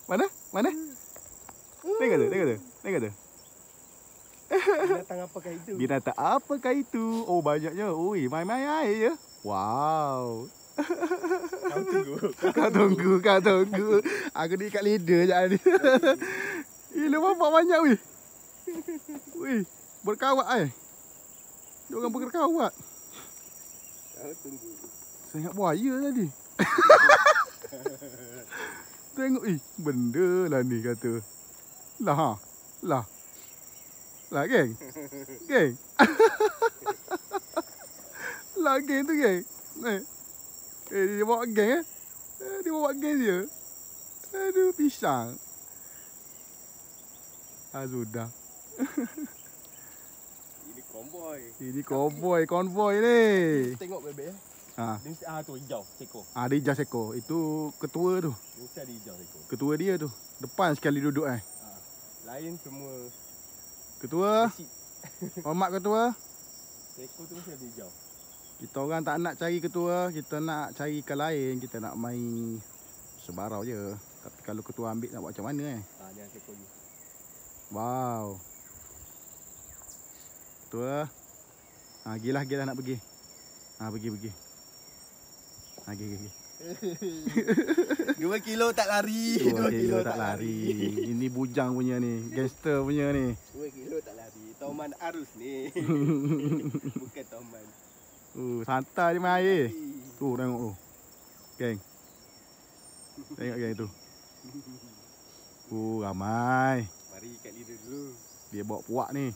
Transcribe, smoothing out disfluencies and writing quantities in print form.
Mana? Mana? Tengok tu, tengok tu. Tengok tu. Binatang apakah itu? Binatang apakah itu? Oh, banyaknya. Oi, main-main air je. Wow. Kau tunggu. Kau tunggu. Aku ni kat leader je ni. Gila bapak banyak weh. Weh, berkawat Dia orang berkawat. Kau tunggu. Saya ingat buaya tadi. Tengok benda lah ni kata. Lah Lah geng. Geng. Lah geng tu geng. Dia bawa geng dia bawa geng dia. Aduh pisang. Sudah. Ini konvoi ni. Tengok bebek Ha. Dia mesti tu hijau seko. Dia hijau seko. Itu ketua tu. Dia mesti ada hijau seko. Ketua dia tu. Depan sekali duduk Lain semua Ketua. Hormat ketua. seko tu mesti ada hijau. Kita orang tak nak cari ketua, kita nak cari ikan lain, kita nak main sebarau je. Tapi kalau ketua ambil nak buat macam mana Dia seko je. Wow. Ketua. Gilah nak pergi. Pergi. Pergi. 2 kilo tak lari. 2 kilo tak lari. Ini bujang punya ni, gangster punya ni. 2 kilo tak lari. Toman arus ni. Bukan toman. Santai je main air. Tu tengok tu. Geng. Tengok geng tu. Ramai. Mari kat leader dulu. Dia bawa puak ni.